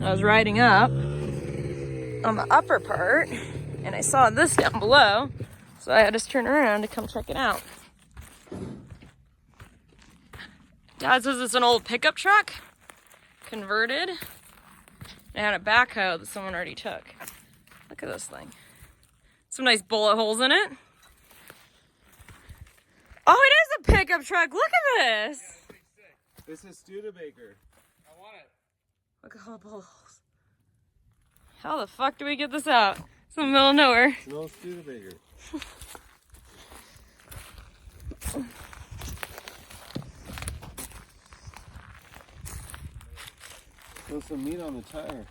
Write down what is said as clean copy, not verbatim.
I was riding up on the upper part and I saw this down below, so I had to turn around to come check it out. Dad says it's an old pickup truck, converted. It had a backhoe that someone already took. Look at this thing. Some nice bullet holes in it. Oh, it is a pickup truck. Look at this. This is Studebaker. I want it. Look at all the bullet holes. How the fuck do we get this out? It's in the middle of nowhere. It's an old Studebaker. There's some meat on the tire.